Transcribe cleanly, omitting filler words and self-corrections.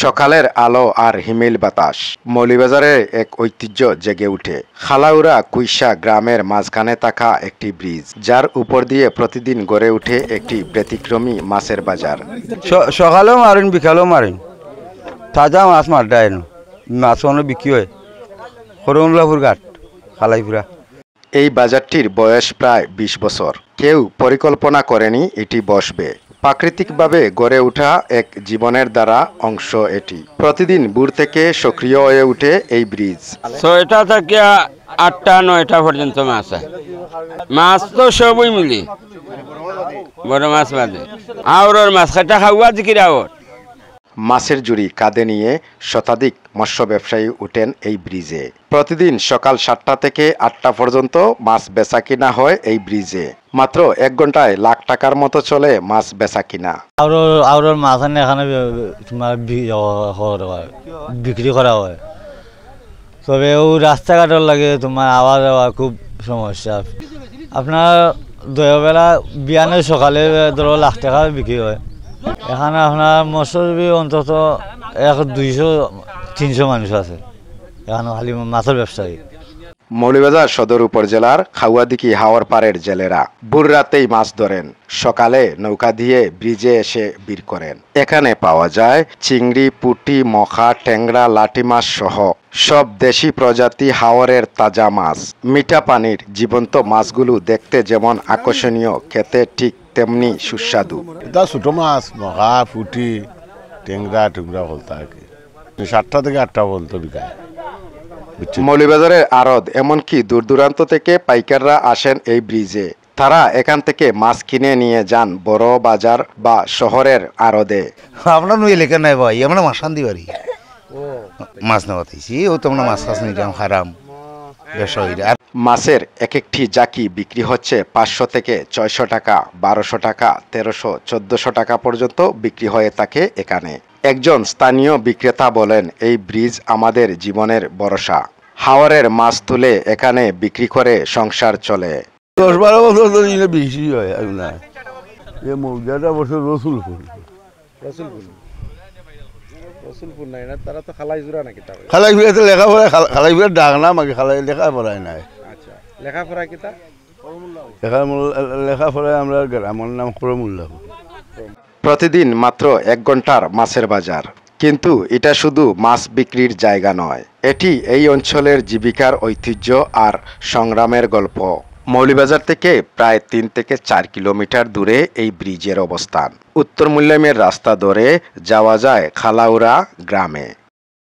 সকালের আলো আর হিমেল বাতাস মৌলভীবাজারের এক ঐতিহ্য জেগে উঠে। খালাউড়া কুইশা গ্রামের মাঝখানে থাকা একটি ব্রিজ, যার উপর দিয়ে প্রতিদিন গড়ে উঠে একটি ব্যতিক্রমী মাছের বাজার। সকালেও মারেন, বিকালেও মারেন, তাজা মাছ মারডায় মাছ বিক্রি হয়। হরমুল্লাপুর ঘাট, খালাইপুরা। এই বাজারটির বয়স প্রায় ২০ বছর। কেউ পরিকল্পনা করেনি এটি বসবে। প্রাকৃতিকভাবে গড়ে ওঠা এক জীবনের দ্বারা অংশ এটি। প্রতিদিন ভোর থেকে সক্রিয় হয়ে উঠে এই ব্রিজ। ৬টা থেকে ৮টা ৯টা পর্যন্ত মাছ হয়। মাছ তো সবই মিলি, বড় মাছ বাদে আওরের মাছ খাইটা খাওয়া দিকির আওর। মাছের জুড়ি কাঁধে নিয়ে শতাধিক মৎস্য ব্যবসায়ী উঠেন এই ব্রিজে। প্রতিদিন সকাল ৭টা থেকে ৮টা পর্যন্ত মাছ বেচা কিনা হয় এই ব্রিজে। মাত্র ১ ঘন্টায় লাখ টাকার মতো চলে মাছ বেচা কিনা। আওরের মাছ এখানে তোমার বিক্রি করা হয়, তবে ও রাস্তাঘাটের লাগে তোমার আওয়া যাওয়া খুব সমস্যা। আপনার দয়াবেলা বিয়ানের সকালে ধরো লাখ টাকা বিক্রি হয়। এখানে আপনার মৎস্যজীবী অন্তত ১০০-২০০-৩০০ মানুষ আছে এখানে খালি মাছের ব্যবসায়ী। মৌলভীবাজার সদর উপজেলার খাওয়াদিকি হাওর পাড়ের জেলেরা ভোর রাতেই মাছ ধরেন, সকালে নৌকা দিয়ে ব্রিজে এসে বীর করেন। এখানে পাওয়া যায় চিংড়ি, পুঁটি, মখা, ট্যাংরা, লাঠি মাছ সহ সব দেশি প্রজাতি হাওরের তাজা মাছ। মিঠা পানির জীবন্ত মাছগুলো দেখতে যেমন আকর্ষণীয়, খেতে ঠিক তেমনি সুস্বাদু। এটা ছোট মাছ, মখা, পুঁটি, ট্যাংরা টুংরা বলতে আর কি ৭টা থেকে ৮টা বলতো বিকায়। মৌলভীবাজারের আড়ত, এমনকি দূর দূরান্ত থেকে পাইকাররা আসেন এই ব্রিজে। তারা এখান থেকে মাছ কিনে নিয়ে যান বড় বাজার বা শহরের আড়তে। আপনার নই এলাকা নাই ভাই, আমরা মাছ আনতে পারি, মাছ নেওয়া ও তো আমরা মাছ টাছ নিতাম হারাম ব্যবসায়ীরা। মাছের এক একটি জাকি বিক্রি হচ্ছে ৫০০ থেকে ৬০০ টাকা, ১২০০ টাকা, ১৩০০, ১৪০০ টাকা পর্যন্ত বিক্রি হয়ে থাকে এখানে। একজন স্থানীয় বিক্রেতা বলেন, এই ব্রিজ আমাদের জীবনের ভরসা। হাওরের মাছ তুলে এখানে বিক্রি করে সংসার চলে। ১০-১২ বছর ধরে বেশি হয়। এই মৌজাটা বছর রসুলপুর নাই না, তারা তো খালাইজুরা নাকি? খালাইজুরাতে লেখাপড়া, খালাইজুরা ডাক না আমাকে, খালাই লেখাপড়ায় নাই। আচ্ছা, লেখাপড়া কিতা? লেখাপড়ায় আমরা গ্রামের নাম হরমুল্লাপুর। প্রতিদিন মাত্র ১ ঘন্টার মাছের বাজার, কিন্তু এটা শুধু মাছ বিক্রির জায়গা নয়, এটি এই অঞ্চলের জীবিকার ঐতিহ্য আর সংগ্রামের গল্প। মৌলভীবাজার থেকে প্রায় ৩ থেকে ৪ কিলোমিটার দূরে এই ব্রিজের অবস্থান। উত্তর মুল্লাইমের রাস্তা ধরে যাওয়া যায় খালাউড়া গ্রামে।